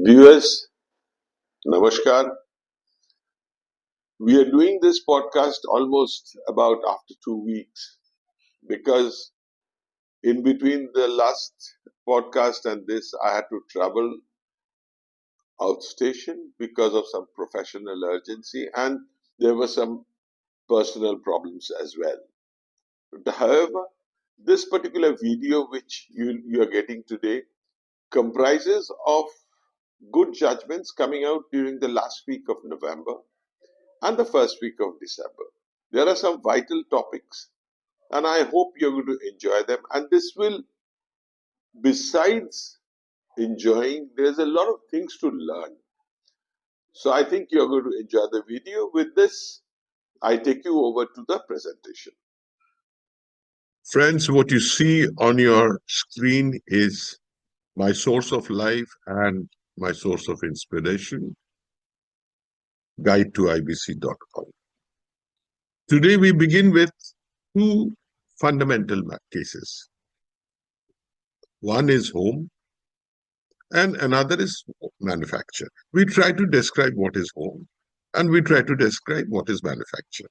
Viewers, Namaskar. We are doing this podcast almost about after 2 weeks because in between the last podcast and this, I had to travel outstation because of some professional urgency and there were some personal problems as well. However, this particular video which you are getting today comprises of good judgments coming out during the last week of November and the first week of December. There are some vital topics, and I hope you're going to enjoy them. And this will, besides enjoying, there's a lot of things to learn. So I think you're going to enjoy the video. With this, I take you over to the presentation. Friends, what you see on your screen is my source of life and my source of inspiration, guide to IBC.com. Today we begin with two fundamental cases. One is home and another is manufacture. We try to describe what is home and we try to describe what is manufacture.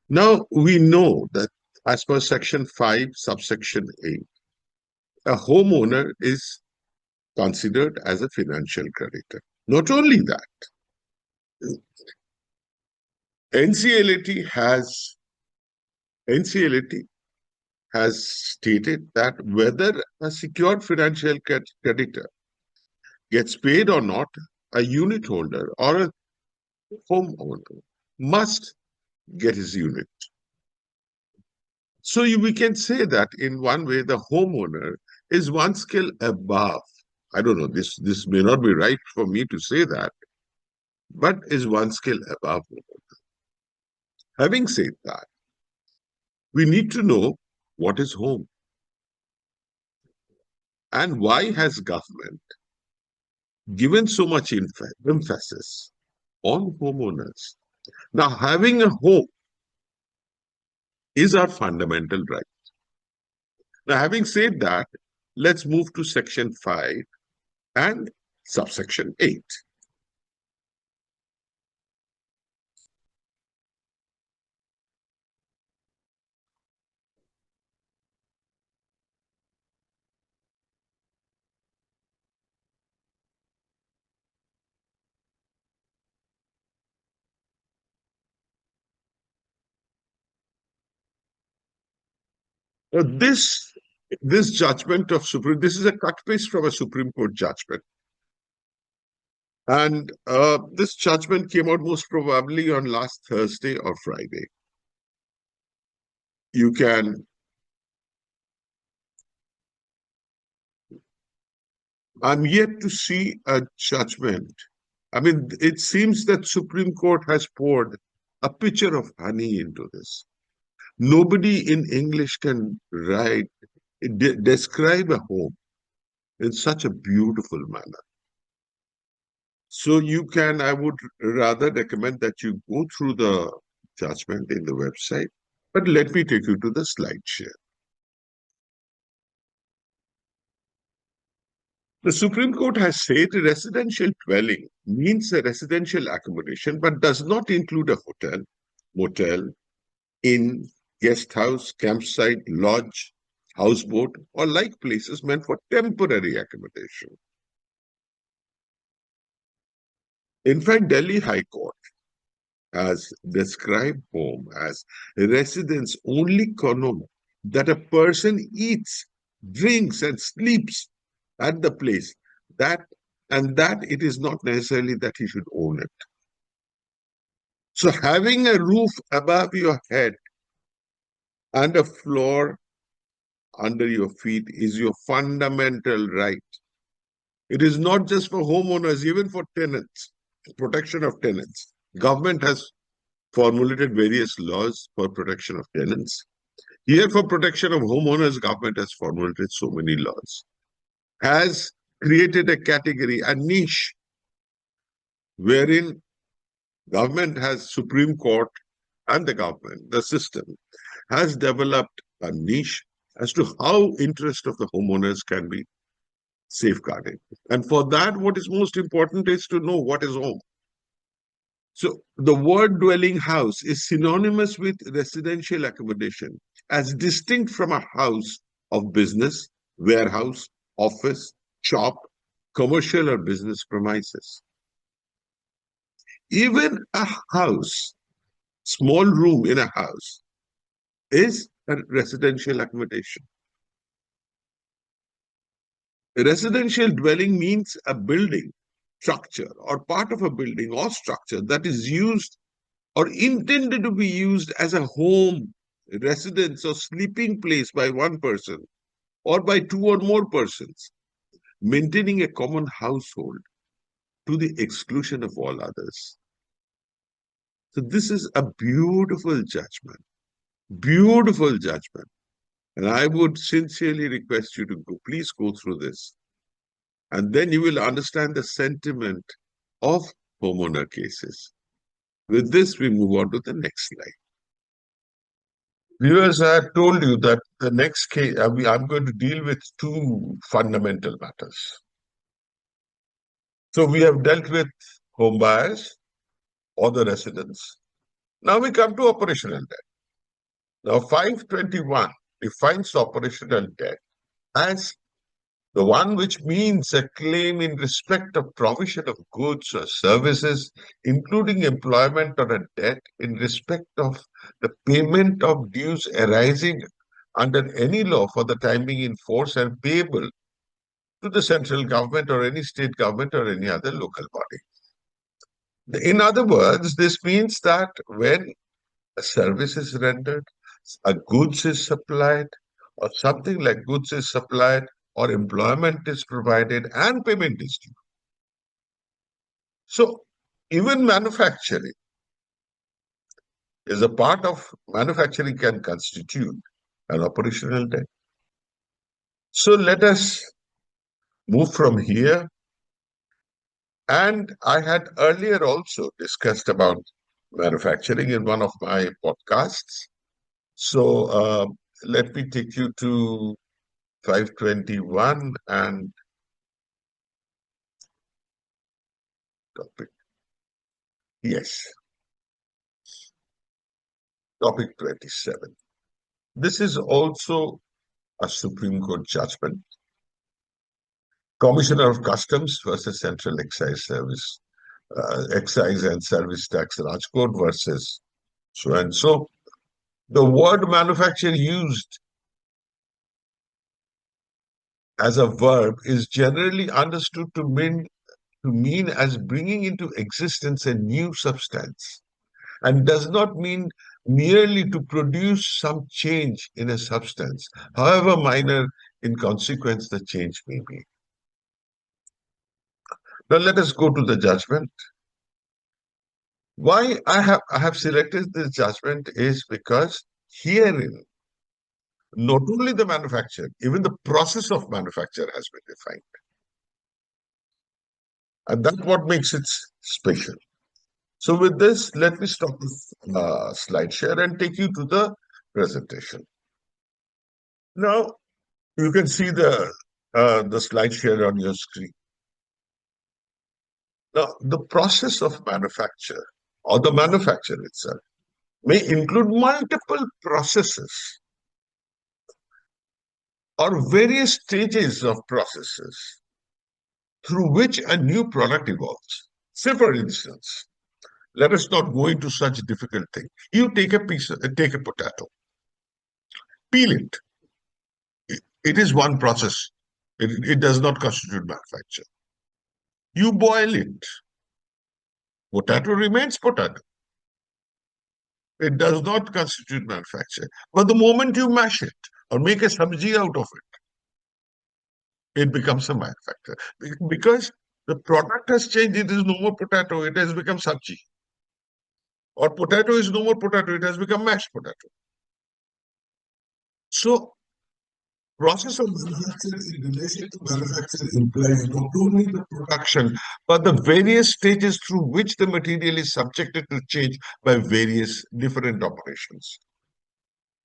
Now we know that as per section 5, subsection 8, a homeowner is considered as a financial creditor. Not only that, NCLAT has stated that whether a secured financial creditor gets paid or not, a unit holder or a homeowner must get his unit. So we can say that in one way, the homeowner is one skill above. I don't know, this may not be right for me to say that, but is one skill above homeowner. Having said that, we need to know what is home and why has government given so much emphasis on homeowners. Now, having a home is our fundamental right. Now, having said that, let's move to section 5 and subsection 8. This judgment of this is a cut paste from a Supreme Court judgment. And this judgment came out most probably on last Thursday or Friday. I'm yet to see a judgment. I mean, it seems that Supreme Court has poured a pitcher of honey into this. Nobody in English can describe a home in such a beautiful manner. So I would rather recommend that you go through the judgment in the website, but let me take you to the slide share. The Supreme Court has said a residential dwelling means a residential accommodation, but does not include a hotel, motel, inn, guest house, campsite, lodge, houseboat, or like places meant for temporary accommodation. In fact, Delhi High Court has described home as a residence only common that a person eats, drinks, and sleeps at the place, that it is not necessarily that he should own it. So having a roof above your head and a floor under your feet is your fundamental right. It is not just for homeowners, even for tenants, protection of tenants. Government has formulated various laws for protection of tenants. Here, for protection of homeowners, government has formulated so many laws, has created a category, a niche, wherein government has, Supreme Court and the government, the system, has developed a niche as to how interest of the homeowners can be safeguarding. And for that, what is most important is to know what is home. So the word dwelling house is synonymous with residential accommodation, as distinct from a house of business, warehouse, office, shop, commercial or business premises. Even a house, small room in a house, is a residential accommodation. A residential dwelling means a building, structure, or part of a building or structure that is used or intended to be used as a home, residence, or sleeping place by one person or by two or more persons, maintaining a common household to the exclusion of all others. So this is a beautiful judgment, beautiful judgment. And I would sincerely request you to please go through this. And then you will understand the sentiment of homeowner cases. With this, we move on to the next slide. Viewers, I told you that the next case, I'm going to deal with two fundamental matters. So we have dealt with home buyers or the residents. Now we come to operational debt. Now 521 defines operational debt as the one which means a claim in respect of provision of goods or services, including employment or a debt in respect of the payment of dues arising under any law for the time being in force and payable to the central government or any state government or any other local body. In other words, this means that when a service is rendered, a goods is supplied, or something like goods is supplied, or employment is provided and payment is due. So even manufacturing is a part of manufacturing can constitute an operational debt. So let us move from here. And I had earlier also discussed about manufacturing in one of my podcasts. So let me take you to 521 and topic. Yes, topic 27. This is also a Supreme Court judgment. Commissioner of Customs versus Central Excise Service, Excise and Service Tax Rajkot versus so and so. The word manufacture used as a verb is generally understood to mean as bringing into existence a new substance, and does not mean merely to produce some change in a substance, however minor in consequence the change may be. Now let us go to the judgment. Why I have selected this judgment is because herein not only the manufacture, even the process of manufacture has been defined. And that's what makes it special. So with this, let me stop the slide share and take you to the presentation. Now, you can see the slide share on your screen. Now, the process of manufacture or the manufacture itself may include multiple processes or various stages of processes through which a new product evolves. Say, for instance, let us not go into such difficult thing. You take a potato, peel it. It is one process. It does not constitute manufacture. You boil it. Potato remains potato. It does not constitute manufacture. But the moment you mash it or make a sabji out of it becomes a manufacture. Because the product has changed. It is no more potato. It has become sabji. Or potato is no more potato. It has become mashed potato. So process of manufacture in relation to manufacture implies not only the production, but the various stages through which the material is subjected to change by various different operations.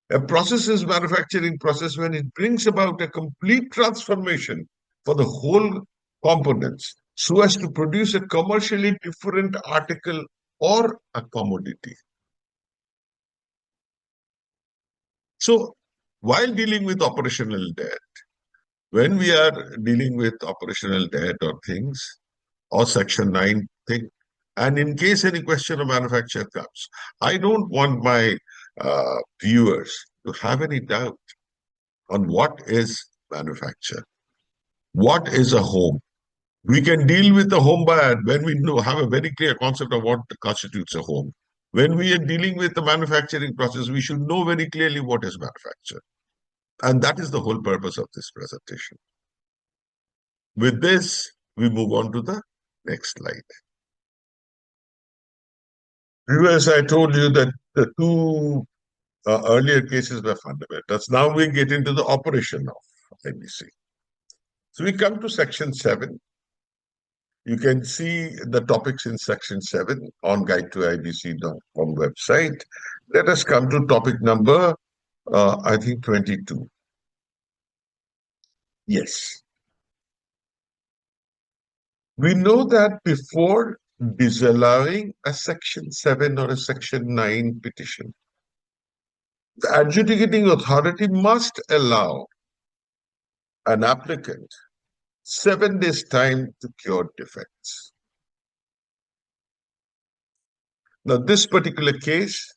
A process is manufacturing process when it brings about a complete transformation for the whole components so as to produce a commercially different article or a commodity. So, while dealing with operational debt, when we are dealing with operational debt or things, or Section 9 thing, and in case any question of manufacture comes, I don't want my viewers to have any doubt on what is manufacture, what is a home. We can deal with the home buyer when we have a very clear concept of what constitutes a home. When we are dealing with the manufacturing process, we should know very clearly what is manufacture. And that is the whole purpose of this presentation. With this, we move on to the next slide. Viewers, I told you that the two earlier cases were fundamentals. Now we get into the operation of IBC. So we come to Section 7. You can see the topics in Section 7 on guide-to-ibc.com website. Let us come to topic number, I think, 22. Yes. We know that before disallowing a Section 7 or a Section 9 petition, the adjudicating authority must allow an applicant 7 days time to cure defects. Now, this particular case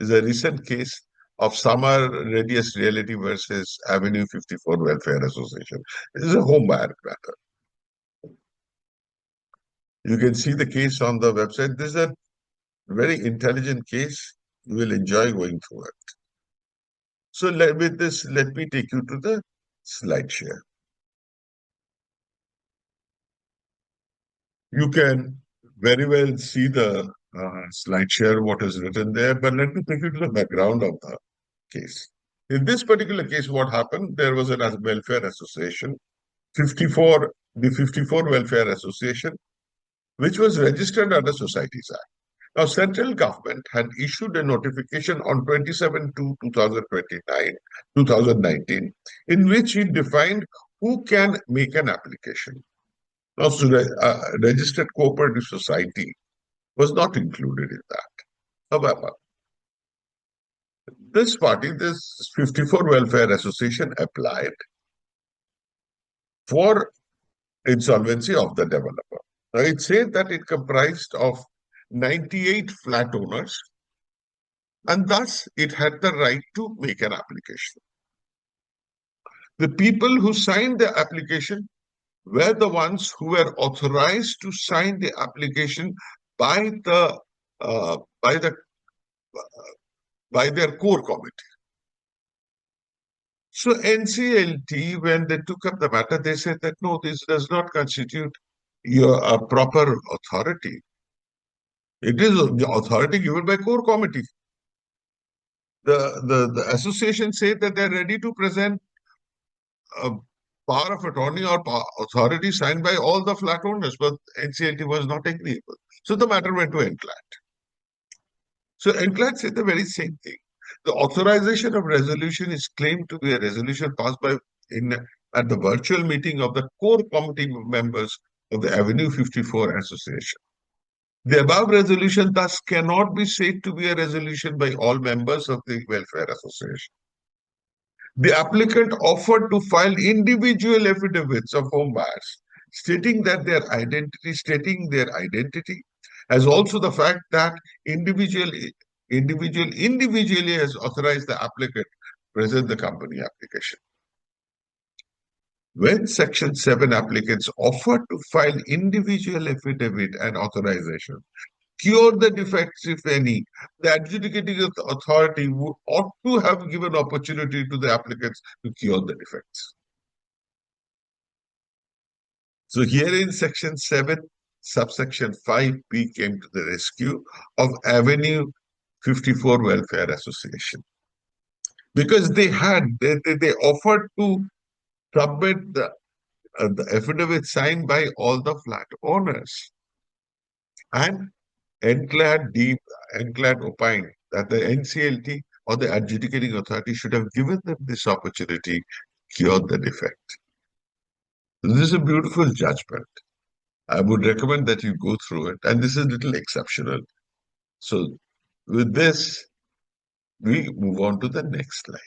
is a recent case of Summer Radius Reality versus Avenue 54 Welfare Association. This is a home buyer matter. You can see the case on the website. This is a very intelligent case. You will enjoy going through it. So with this, let me take you to the slide share. You can very well see the slide share, what is written there, but let me take you to the background of the case. In this particular case, what happened? There was a welfare association, the 54 Welfare Association, which was registered under Societies Act. Now, central government had issued a notification on 27/2/2019, in which it defined who can make an application. Now, registered cooperative society was not included in that. However, this 54 Welfare Association applied for insolvency of the developer. Now, it said that it comprised of 98 flat owners, and thus it had the right to make an application. The people who signed the application were the ones who were authorized to sign the application by their core committee. So NCLT, when they took up the matter, they said that no, this does not constitute a proper authority. It is the authority given by core committee. The association said that they're ready to present a power of attorney or authority signed by all the flat owners, but NCLT was not agreeable. So the matter went to NCLAT. So NCLAT said the very same thing. The authorization of resolution is claimed to be a resolution passed at the virtual meeting of the core committee members of the Avenue 54 Association. The above resolution thus cannot be said to be a resolution by all members of the Welfare Association. The applicant offered to file individual affidavits of home buyers, stating their identity, as also the fact that individually has authorized the applicant to present the company application. When Section 7 applicants offered to file individual affidavit and authorization, cure the defects, if any, the adjudicating authority ought to have given opportunity to the applicants to cure the defects. So here in Section 7, subsection 5B came to the rescue of Avenue 54 Welfare Association. Because they offered to submit the affidavit signed by all the flat owners. And NCLAT opined that the NCLT or the adjudicating authority should have given them this opportunity to cure the defect. This is a beautiful judgment. I would recommend that you go through it. And this is a little exceptional. So with this, we move on to the next slide.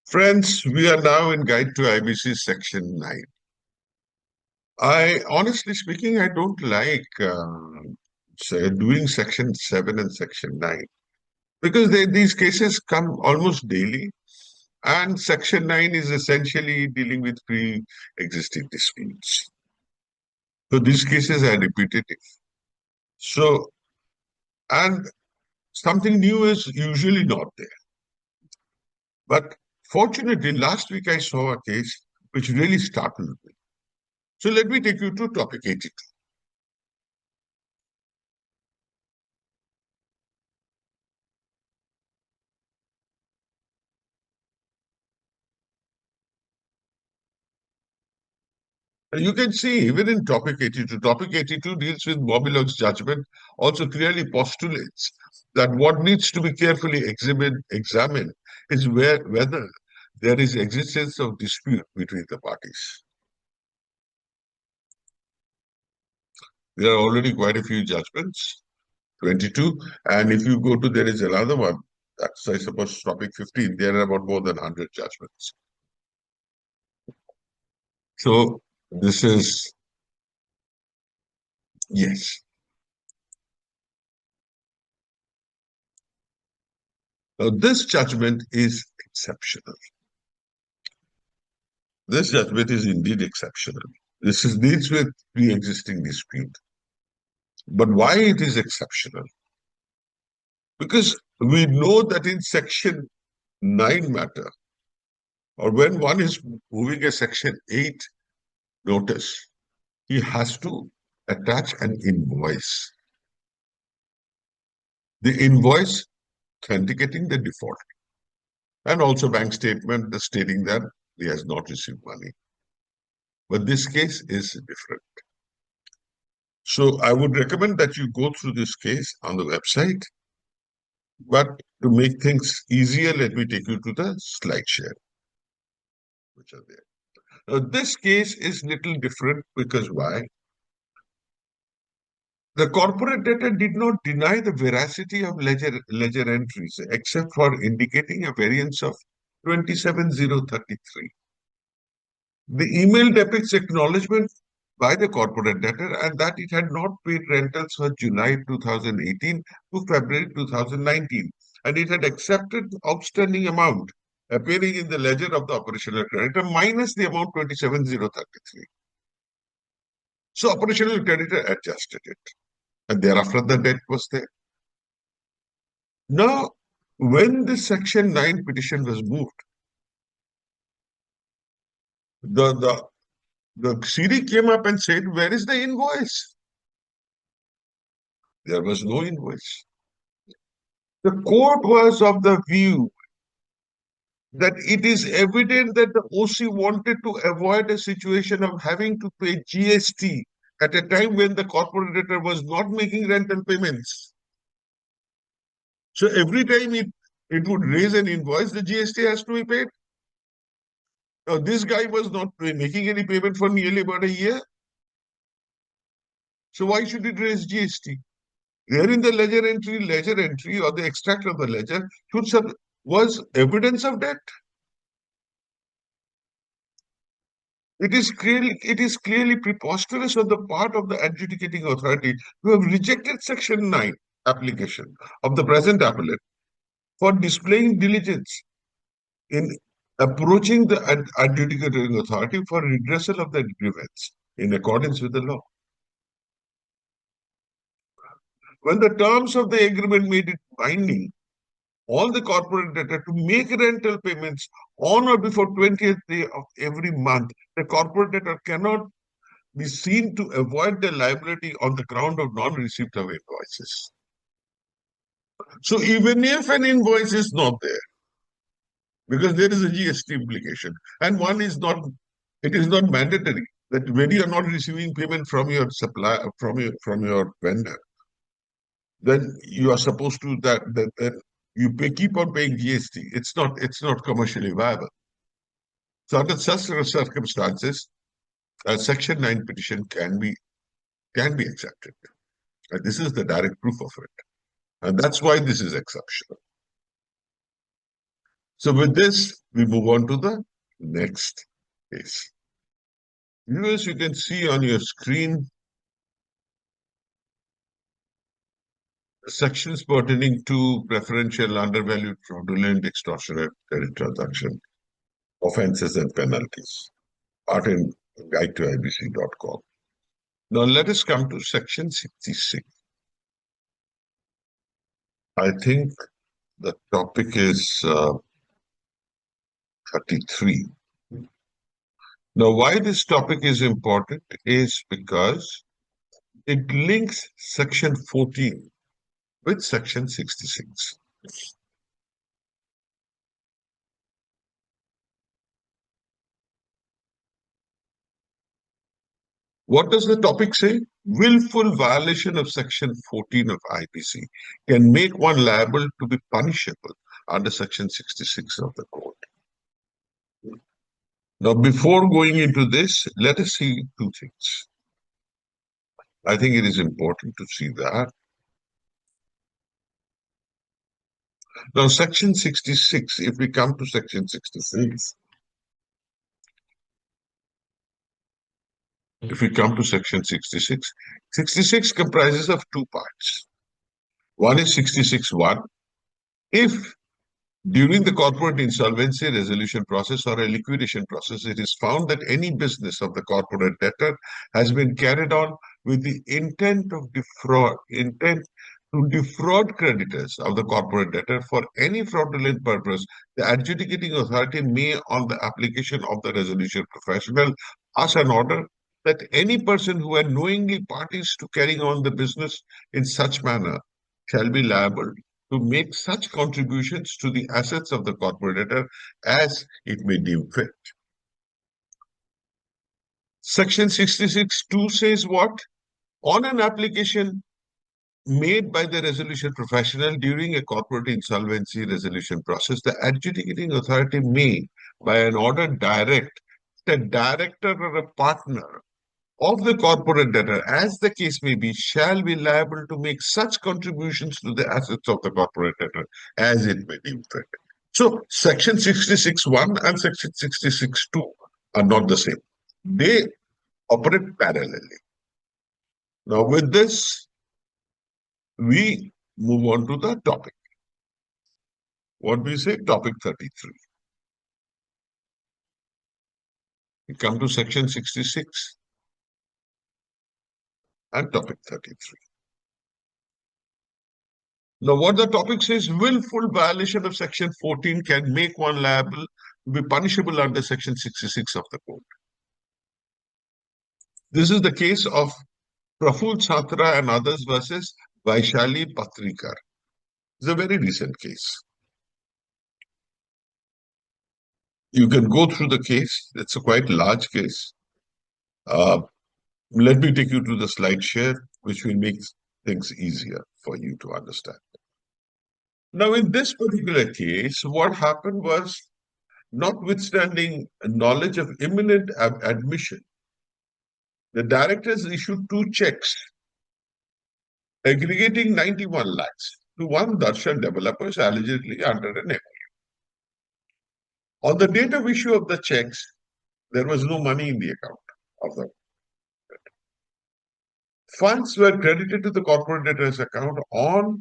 Friends, we are now in Guide to IBC Section 9. Honestly speaking, I don't like doing Section 7 and Section 9 because these cases come almost daily. And Section 9 is essentially dealing with pre-existing disputes. So these cases are repetitive. So, and something new is usually not there. But fortunately, last week I saw a case which really startled me. So let me take you to topic 82. You can see even in topic 82 deals with Mobilog's judgment, also clearly postulates that what needs to be carefully examined is whether there is existence of dispute between the parties. There are already quite a few judgments, 22, and if you go to, there is another one, that's I suppose topic 15, there are about more than 100 judgments. So this is, yes. Now this judgment is exceptional. This judgment is indeed exceptional. Deals with pre-existing dispute. But why it is exceptional? Because we know that in Section 9 matter, or when one is moving a Section 8 notice, he has to attach an invoice. The invoice authenticating the default, and also bank statement stating that he has not received money. But this case is different. So I would recommend that you go through this case on the website. But to make things easier, let me take you to the slide share, which are there. Now, this case is little different because why? The corporate debtor did not deny the veracity of ledger entries, except for indicating a variance of 27033. The email depicts acknowledgement by the corporate debtor and that it had not paid rentals for July 2018 to February 2019, and it had accepted the outstanding amount appearing in the ledger of the operational creditor minus the amount 27033. So operational creditor adjusted it, and thereafter the debt was there. Now, when the Section 9 petition was moved, the CD came up and said, where is the invoice? There was no invoice. The court was of the view that it is evident that the OC wanted to avoid a situation of having to pay GST at a time when the corporate debtor was not making rental payments. So every time it would raise an invoice, the GST has to be paid. Now, this guy was not making any payment for nearly about a year. So why should it raise GST? There in the ledger entry or the extract of the ledger was evidence of debt. It is clearly preposterous on the part of the adjudicating authority to have rejected Section 9 application of the present appellate for displaying diligence in approaching the adjudicating authority for redressal of the grievance in accordance with the law. When the terms of the agreement made it binding on the corporate debtor to make rental payments on or before 20th day of every month, the corporate debtor cannot be seen to avoid the liability on the ground of non-receipt of invoices. So even if an invoice is not there, because there is a GST implication, and it is not mandatory that when you are not receiving payment from your supplier, from your vendor, then you are supposed to keep on paying GST. It's not commercially viable. So under such circumstances, a Section 9 petition can be accepted. And this is the direct proof of it. And that's why this is exceptional. So with this, we move on to the next case. Viewers, you can see on your screen sections pertaining to preferential, undervalued, fraudulent, extortionate credit transaction offenses and penalties. Art and guide to IBC.com. Now let us come to section 66. I think the topic is 33. Now, why this topic is important is because it links section 14 with section 66. What does the topic say? Willful violation of section 14 of IBC can make one liable to be punishable under section 66 of the code. Now, before going into this, let us see two things. I think it is important to see that. Now, section 66, if we come to section 66, if we come to section 66, 66 comprises of two parts. One is 66.1. If during the corporate insolvency resolution process or a liquidation process, it is found that any business of the corporate debtor has been carried on with the intent to defraud creditors of the corporate debtor for any fraudulent purpose, the adjudicating authority may, on the application of the resolution professional, pass an order that any person who had knowingly parties to carrying on the business in such manner shall be liable to make such contributions to the assets of the corporate debtor as it may deem fit. Section 66.2 says what? On an application made by the resolution professional during a corporate insolvency resolution process, the adjudicating authority may, by an order, direct the director or a partner of the corporate debtor, as the case may be, shall be liable to make such contributions to the assets of the corporate debtor as it may deem fit. So, section 66.1 and section 66.2 are not the same. They operate parallelly. Now, with this, we move on to the topic. What we say? Topic 33. We come to section 66 and topic 33. Now, what the topic says, willful violation of section 14 can make one liable to be punishable under section 66 of the code. This is the case of Praful Chhatra and others versus Vaishali Patrikar. It's a very recent case. You can go through the case. It's a quite large case. Let me take you to the slide share, which will make things easier for you to understand. Now, in this particular case, what happened was, notwithstanding knowledge of imminent admission, the directors issued two checks aggregating 91 lakhs to one Darshan Developers allegedly under an MOU. On the date of issue of the checks, there was no money in the account of the funds were credited to the corporate debtors account on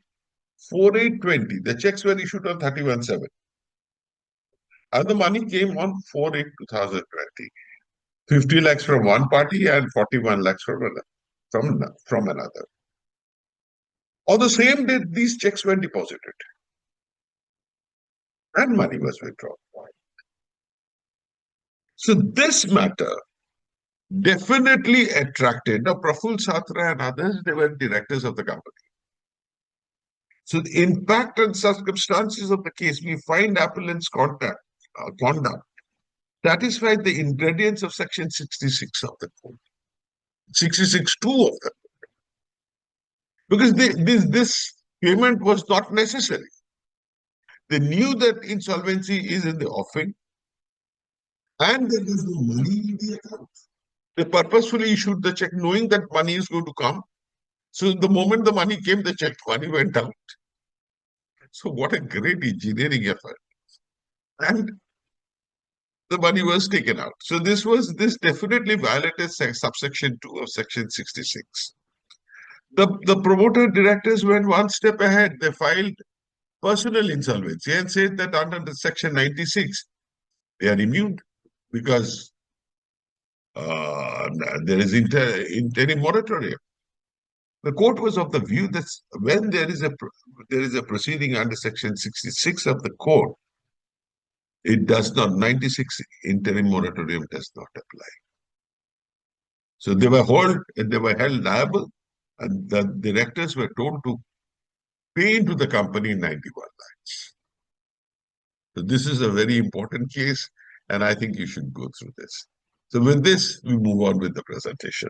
4/8/20. The checks were issued on 31/7. And the money came on 4/8/2020. 50 lakhs from one party and 41 lakhs from another. On the same day, these checks were deposited and money was withdrawn. So this matter definitely attracted. Now, Praful Chhatra and others, they were directors of the company. So the impact and circumstances of the case, we find appellant's conduct satisfied the ingredients of section 66 of the code, 66.2 of the code. Because this payment was not necessary. They knew that insolvency is in the offing. and there was no money in the account. They purposefully issued the check knowing that money is going to come. So the moment the money came, the check money went out. So what a great engineering effort. And the money was taken out. So this definitely violated subsection 2 of section 66. The promoter directors went one step ahead. They filed personal insolvency and said that under the section 96, they are immune because there is interim moratorium. The court was of the view that when there is a proceeding under section 66 of the code, it does not, 96 interim moratorium does not apply. So they were held liable, and the directors were told to pay into the company 91 lakhs. So this is a very important case, and I think you should go through this. So with this, we move on with the presentation.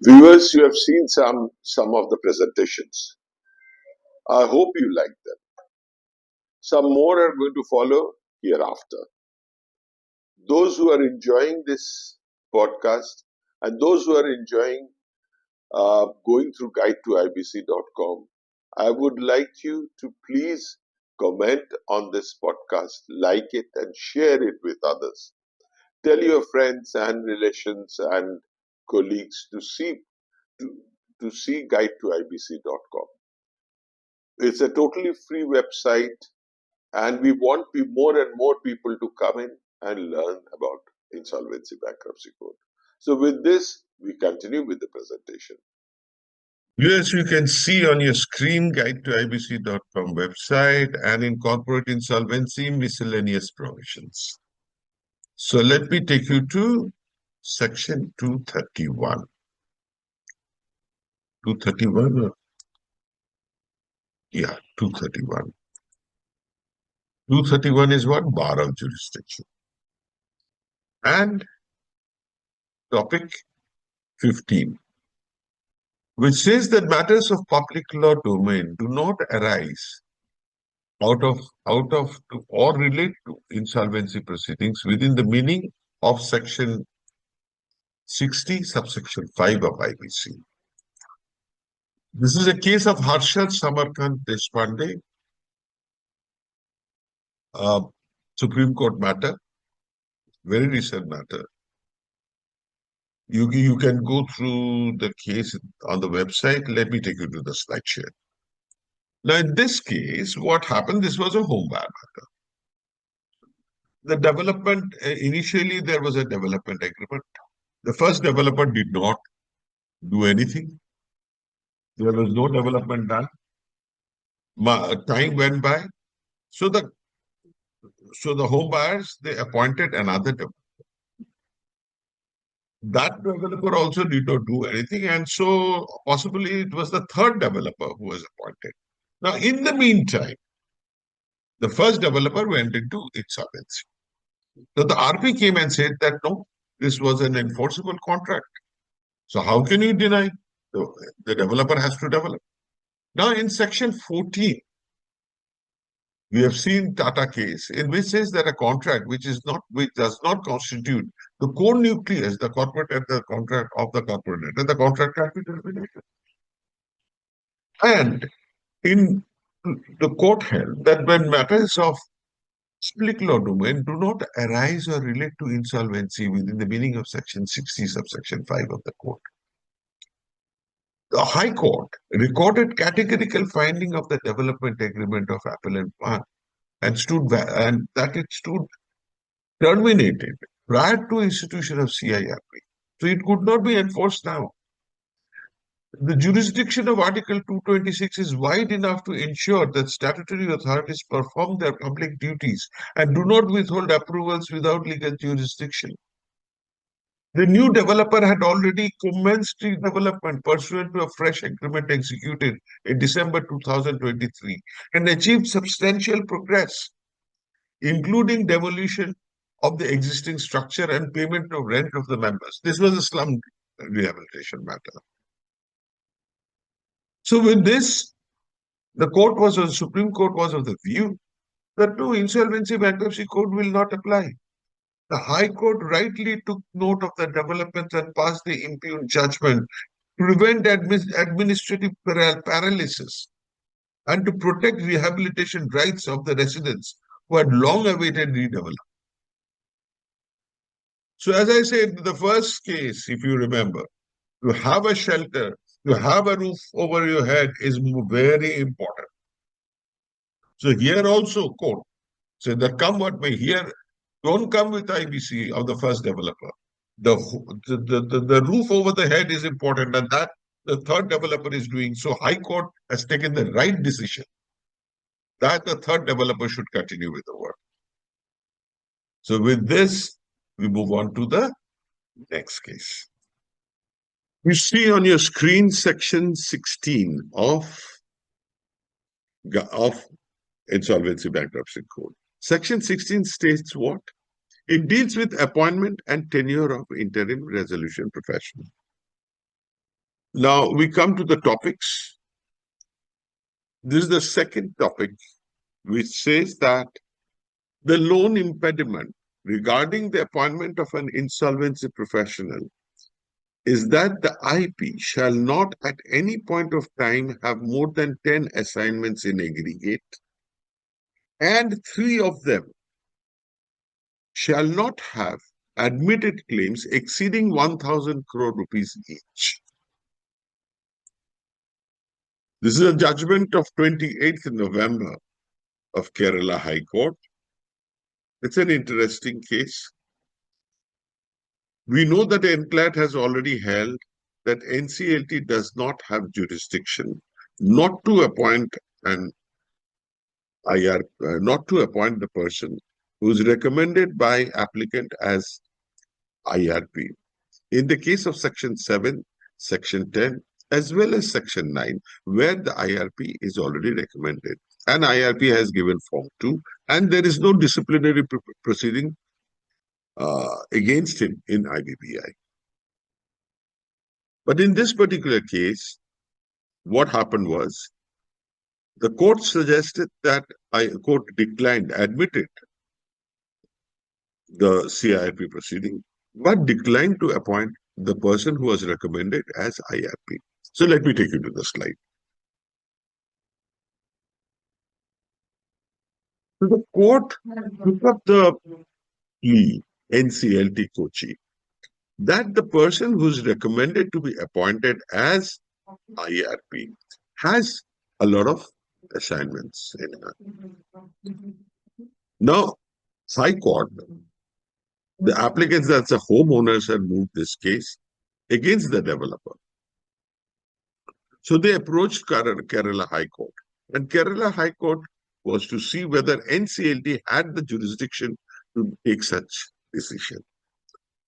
Viewers, you have seen some of the presentations. I hope you like them. Some more are going to follow hereafter. Those who are enjoying this podcast and those who are enjoying going through guide to ibc.com, I would like you to please comment on this podcast, like it, and share it with others. Tell your friends and relations and colleagues to see guide to ibc.com. It's a totally free website, and we want more and more people to come in and learn about insolvency bankruptcy code. So with this, we continue with the presentation. Yes, you can see on your screen guide to ibc.com website and in corporate insolvency miscellaneous provisions. So let me take you to section 231. 231? Yeah, 231. 231 is what? Bar of jurisdiction. And topic 15, which says that matters of public law domain do not arise out of or relate to insolvency proceedings within the meaning of section 60 subsection 5 of IBC. This is a case of Harshad Samarkand Deshpande, Supreme Court matter, very recent matter. You can go through the case on the website. Let me take you to the slide share. Now, in this case, what happened? This was a home buyer matter. The development, initially there was a development agreement. The first developer did not do anything. There was no development done. Time went by. So the home buyers, they appointed another developer. That developer also did not do anything. And so possibly it was the third developer who was appointed. Now, in the meantime, the first developer went into insolvency. So the RP came and said that no, this was an enforceable contract. So how can you deny? The developer has to develop. Now in section 14, we have seen Tata case in which says that a contract which does not constitute the core nucleus, the corporate and the contract of the corporate, and the contract can be terminated. And in the court held that when matters of public law domain do not arise or relate to insolvency within the meaning of section 60 subsection 5 of the code, the High Court recorded categorical finding of the development agreement of appellant one and that it stood terminated prior to institution of CIRP. So it could not be enforced now. The jurisdiction of Article 226 is wide enough to ensure that statutory authorities perform their public duties and do not withhold approvals without legal jurisdiction. The new developer had already commenced development pursuant to a fresh agreement executed in December 2023 and achieved substantial progress, including demolition of the existing structure and payment of rent of the members. This was a slum rehabilitation matter. So with this, the Supreme Court was of the view the two insolvency bankruptcy code will not apply. The High Court rightly took note of the developments and passed the impugned judgment to prevent administrative paralysis and to protect rehabilitation rights of the residents who had long awaited redevelopment. So, as I said, the first case, if you remember, to have a shelter, to have a roof over your head is very important. So, here also, court said that come what may, here, don't come with IBC of the first developer. The roof over the head is important, and that the third developer is doing. So, High Court has taken the right decision that the third developer should continue with the work. So, with this, we move on to the next case. You see on your screen section 16 of Insolvency Bankruptcy Code. Section 16 states what? It deals with appointment and tenure of interim resolution professional. Now we come to the topics. This is the second topic, which says that the lone impediment regarding the appointment of an insolvency professional is that the IP shall not at any point of time have more than 10 assignments in aggregate, and 3 of them shall not have admitted claims exceeding 1,000 crore rupees each. This is a judgment of 28th November of Kerala High Court. It's an interesting case. We know that NCLAT has already held that NCLT does not have jurisdiction not to appoint an IR, not to appoint the person who is recommended by applicant as IRP. In the case of Section 7, Section 10, as well as Section 9, where the IRP is already recommended, and IRP has given Form 2, and there is no disciplinary proceeding against him in IBBI. But in this particular case, what happened was the court suggested that court declined, admitted the CIRP proceeding, but declined to appoint the person who was recommended as IRP. So let me take you to the slide. So the court took up the plea, NCLT Kochi, that the person who is recommended to be appointed as IRP has a lot of assignments in her. Now, High Court, the applicants, that's the homeowners, had moved this case against the developer. So they approached Kerala High Court, and Kerala High Court was to see whether NCLT had the jurisdiction to take such decision.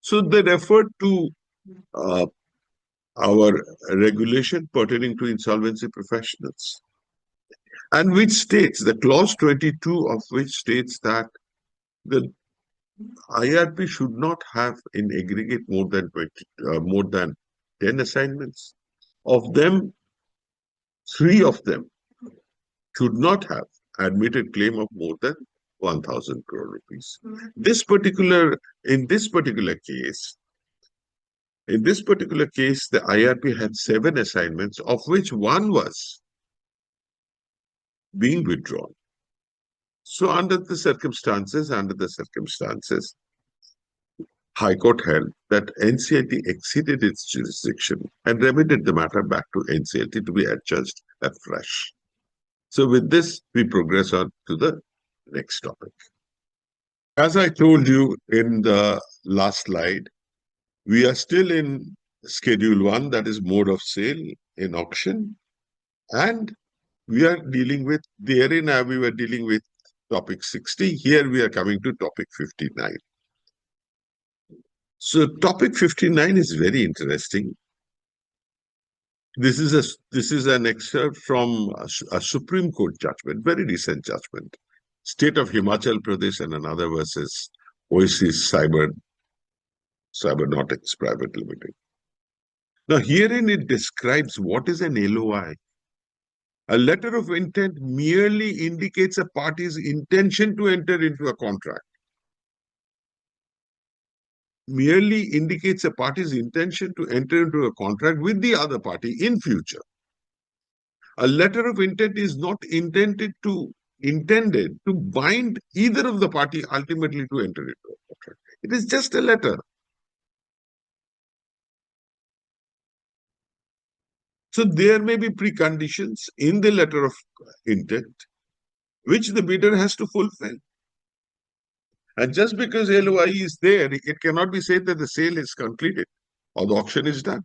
So they referred to our regulation pertaining to insolvency professionals, and which states, the clause 22 of which states that the IRP should not have in aggregate more than 10 assignments. Of them, 3 of them should not have admitted claim of more than 1,000 crore rupees. In this particular case, the IRP had 7 assignments, of which 1 was being withdrawn. So under the circumstances, High Court held that NCLT exceeded its jurisdiction and remitted the matter back to NCLT to be adjudged afresh. So with this, we progress on to the next topic. As I told you in the last slide, we are still in Schedule 1, that is mode of sale in auction, and we are dealing with, therein we were dealing with topic 60. Here we are coming to topic 59. So topic 59 is very interesting. This is an excerpt from a Supreme Court judgment, very recent judgment. State of Himachal Pradesh and another versus Oasis Cybernautics Private Limited. Now herein it describes what is an LOI. A letter of intent merely indicates a party's intention to enter into a contract. Merely indicates a party's intention to enter into a contract with the other party in future. A letter of intent is not intended to bind either of the party ultimately to enter into a contract. It is just a letter. So there may be preconditions in the letter of intent which the bidder has to fulfill. And just because LOI is there, it cannot be said that the sale is completed or the auction is done.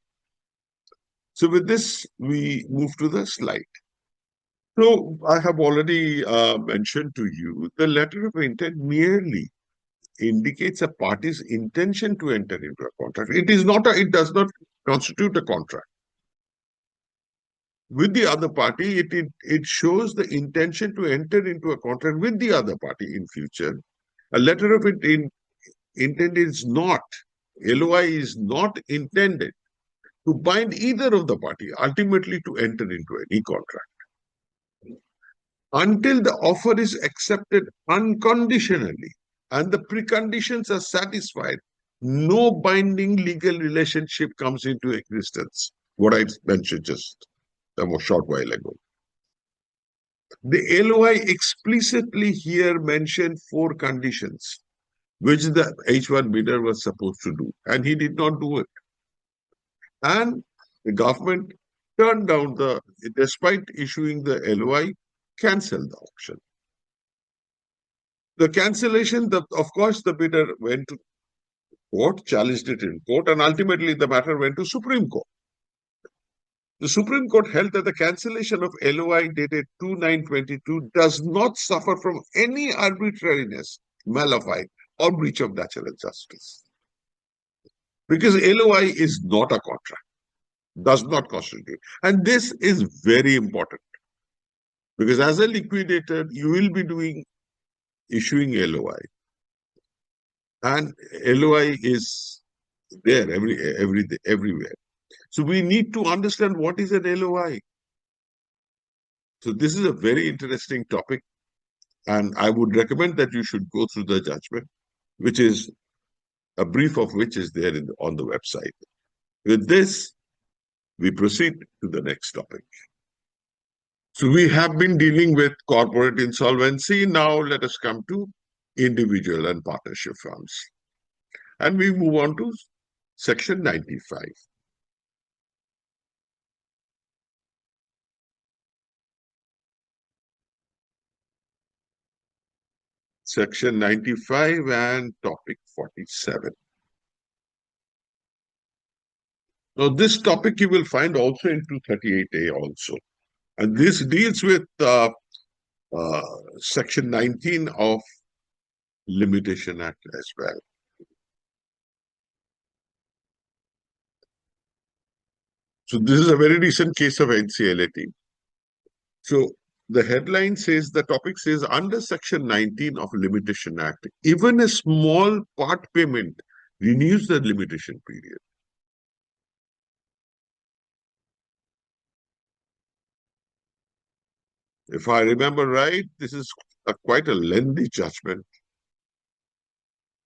So with this, we move to the slide. So I have already mentioned to you the letter of intent merely indicates a party's intention to enter into a contract. It does not constitute a contract. With the other party, it shows the intention to enter into a contract with the other party in future. A letter of intent is not, LOI is not intended to bind either of the party ultimately to enter into any contract. Until the offer is accepted unconditionally and the preconditions are satisfied, no binding legal relationship comes into existence. What I mentioned just a short while ago. The LOI explicitly here mentioned 4 conditions, which the H1 bidder was supposed to do, and he did not do it. And the government turned down despite issuing the LOI, cancelled the auction. The cancellation, of course, the bidder went to court, challenged it in court, and ultimately the matter went to Supreme Court. The Supreme Court held that the cancellation of LOI dated 2/9/22 does not suffer from any arbitrariness, malafide, or breach of natural justice. Because LOI is not a contract, does not constitute. And this is very important. Because as a liquidator, you will be issuing LOI. And LOI is there everywhere. So we need to understand what is an LOI. So this is a very interesting topic. And I would recommend that you should go through the judgment, which is a brief of which is there on the website. With this, we proceed to the next topic. So we have been dealing with corporate insolvency. Now let us come to individual and partnership firms. And we move on to Section 95. Section 95 and topic 47. Now, this topic you will find also in 238A also. And this deals with Section 19 of Limitation Act as well. So this is a very recent case of NCLAT. So the headline says, the topic says, under Section 19 of Limitation Act, even a small part payment renews the limitation period. If I remember right, this is quite a lengthy judgment.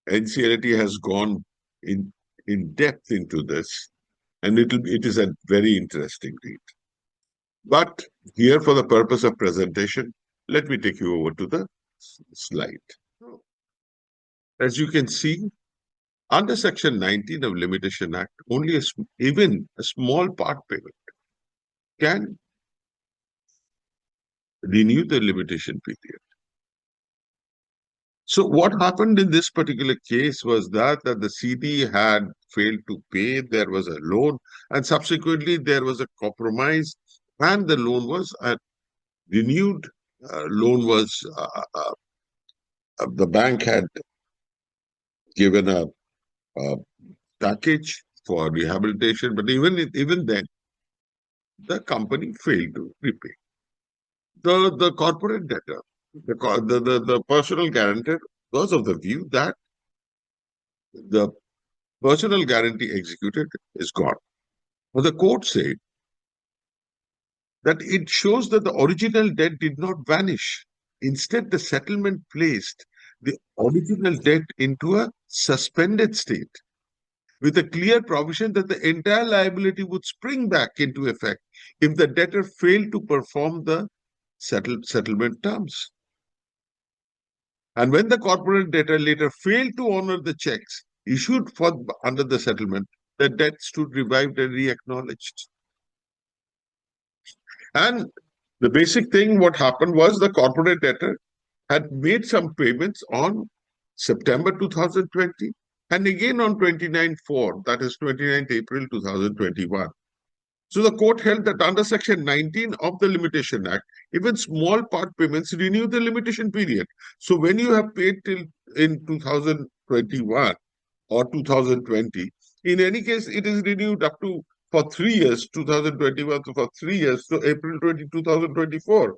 NCLAT has gone in depth into this, and it is a very interesting read. But here, for the purpose of presentation, let me take you over to the slide. As you can see, under Section 19 of Limitation Act, only even a small part payment can renew the limitation period. So what happened in this particular case was that the CD had failed to pay, there was a loan, and subsequently there was a compromise, and the loan was renewed. The bank had given a package for rehabilitation, but even then, the company failed to repay. The corporate debtor, the personal guarantor, was of the view that the personal guarantee executed is gone. But the court said that it shows that the original debt did not vanish. Instead, the settlement placed the original debt into a suspended state with a clear provision that the entire liability would spring back into effect if the debtor failed to perform the settlement terms. And when the corporate debtor later failed to honor the checks issued under the settlement, the debt stood revived and re-acknowledged. And the basic thing, what happened was the corporate debtor had made some payments on September 2020 and again on 29/4, that is 29th April 2021. So the court held that under Section 19 of the Limitation Act, even small part payments renew the limitation period. So when you have paid till in 2021 or 2020, in any case, it is renewed up to for 3 years, 2021 to for 3 years, so April 2024.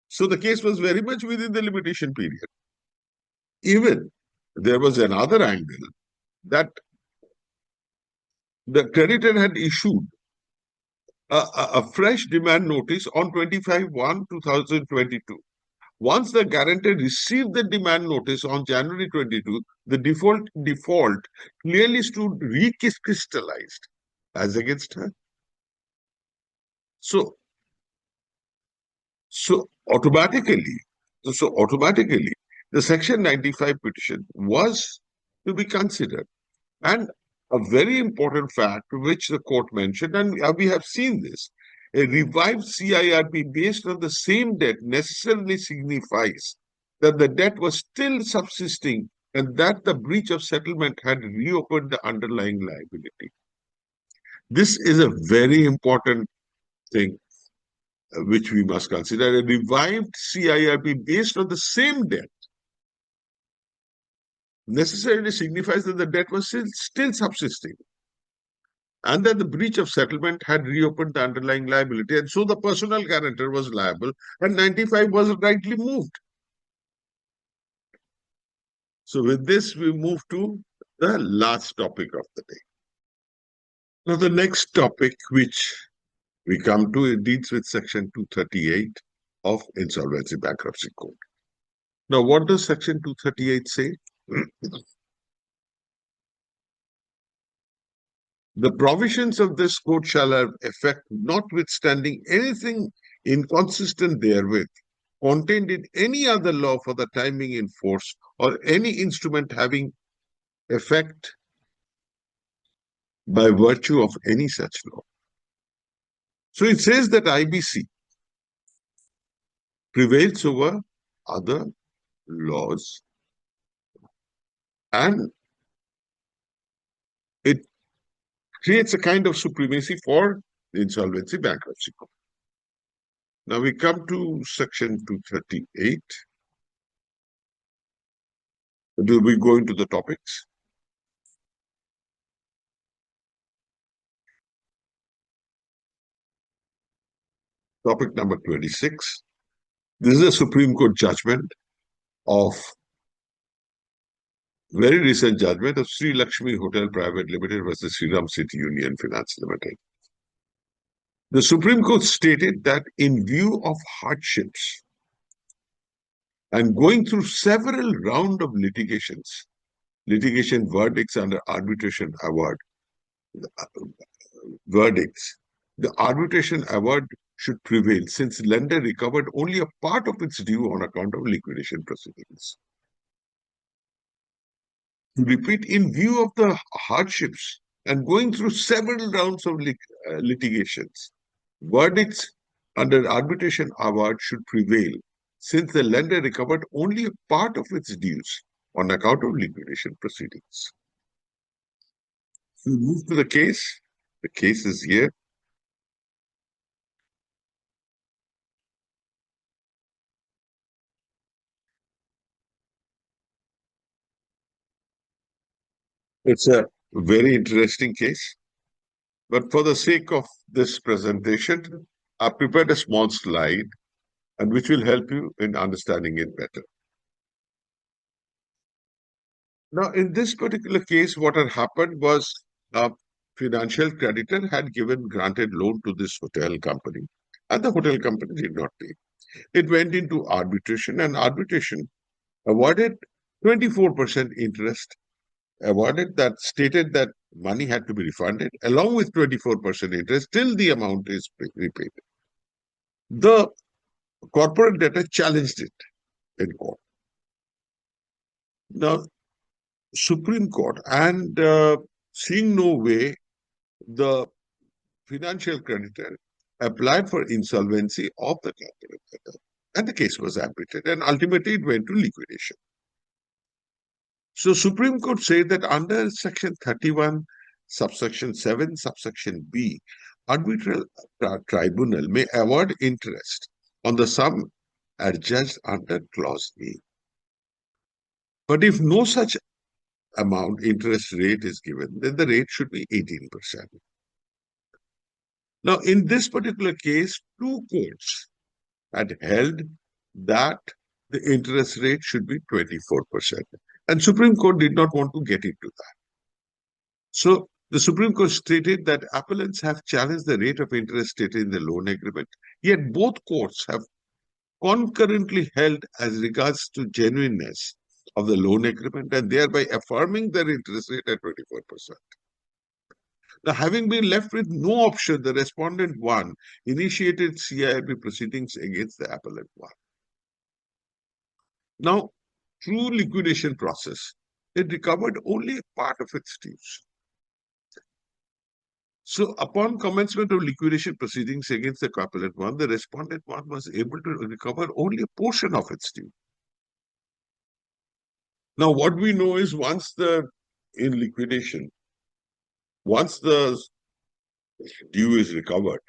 So the case was very much within the limitation period. Even there was another angle that the creditor had issued a fresh demand notice on 25/1/2022. Once the guarantor received the demand notice on January 22, the default clearly stood recrystallized as against her. So automatically, the Section 95 petition was to be considered. And a very important fact which the court mentioned, and we have seen this, a revived CIRP based on the same debt necessarily signifies that the debt was still subsisting and that the breach of settlement had reopened the underlying liability. This is a very important thing which we must consider. A revived CIRP based on the same debt necessarily signifies that the debt was still subsisting and that the breach of settlement had reopened the underlying liability, and so the personal guarantor was liable and 95 was rightly moved. So with this, we move to the last topic of the day. Now, the next topic which we come to, it deals with Section 238 of Insolvency Bankruptcy Code. Now, what does Section 238 say? The provisions of this code shall have effect notwithstanding anything inconsistent therewith, contained in any other law for the time being in force, or any instrument having effect by virtue of any such law. So it says that IBC prevails over other laws and it creates a kind of supremacy for the Insolvency Bankruptcy Code. Now we come to Section 238. Do we go into the topics? Topic number 26. This is a Supreme Court judgment of very recent judgment of Sri Lakshmi Hotel Private Limited versus Sriram City Union Finance Limited. The Supreme Court stated that in view of hardships and going through several rounds of litigation verdicts under arbitration award, the arbitration award should prevail since lender recovered only a part of its due on account of liquidation proceedings. To repeat, in view of the hardships and going through several rounds of litigations, verdicts under arbitration award should prevail since the lender recovered only a part of its dues on account of liquidation proceedings. We move to the case. The case is here. It's a very interesting case, but for the sake of this presentation, I prepared a small slide and which will help you in understanding it better. Now, in this particular case, what had happened was financial creditor had granted loan to this hotel company, and the hotel company did not pay. It went into arbitration, and arbitration awarded 24% interest, awarded that stated that money had to be refunded along with 24% interest till the amount is repaid. The corporate debtor challenged it in court. Now, Supreme Court, and seeing no way, the financial creditor applied for insolvency of the corporate debtor, and the case was arbitrated, and ultimately it went to liquidation. So Supreme Court said that under Section 31, subsection 7, subsection B, arbitral tribunal may award interest on the sum adjudged under Clause A. But if no such amount interest rate is given, then the rate should be 18%. Now, in this particular case, two courts had held that the interest rate should be 24%. And Supreme Court did not want to get into that. So the Supreme Court stated that appellants have challenged the rate of interest stated in the loan agreement, yet both courts have concurrently held as regards to genuineness of the loan agreement and thereby affirming their interest rate at 24%. Now, having been left with no option, the respondent one initiated CIRB proceedings against the appellant one. Now, through liquidation process, it recovered only a part of its dues. So, upon commencement of liquidation proceedings against the appellant one, the respondent one was able to recover only a portion of its due. Now, what we know is once in liquidation, once the due is recovered,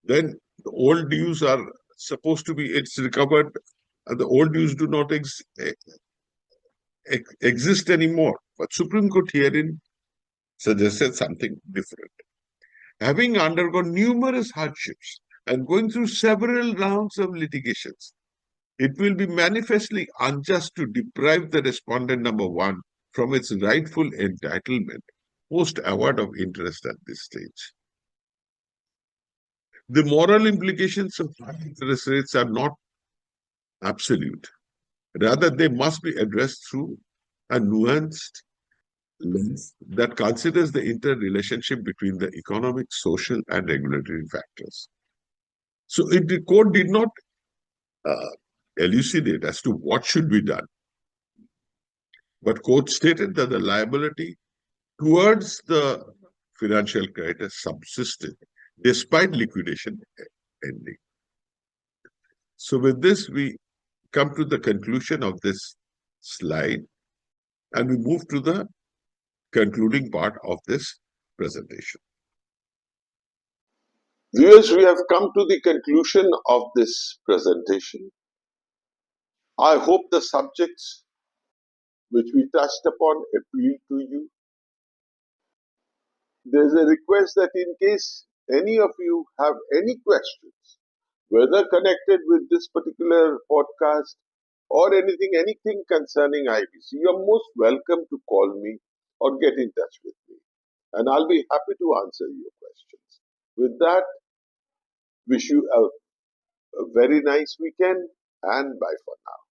then the old dues are supposed to be, it's recovered, and the old dues do not exist anymore. But Supreme Court herein suggested something different. Having undergone numerous hardships and going through several rounds of litigations, it will be manifestly unjust to deprive the respondent number one from its rightful entitlement post award of interest at this stage. The moral implications of high interest rates are not absolute. Rather, they must be addressed through a nuanced lens that considers the interrelationship between the economic, social, and regulatory factors. So, the court did not elucidate as to what should be done, but court stated that the liability towards the financial creditor subsisted despite liquidation ending. So, with this, we come to the conclusion of this slide, and we move to the concluding part of this presentation. Viewers, we have come to the conclusion of this presentation. I hope the subjects which we touched upon appeal to you. There's a request that in case any of you have any questions, whether connected with this particular podcast or anything concerning IBC, you're most welcome to call me or get in touch with me, and I'll be happy to answer your questions. With that, wish you a very nice weekend, and bye for now.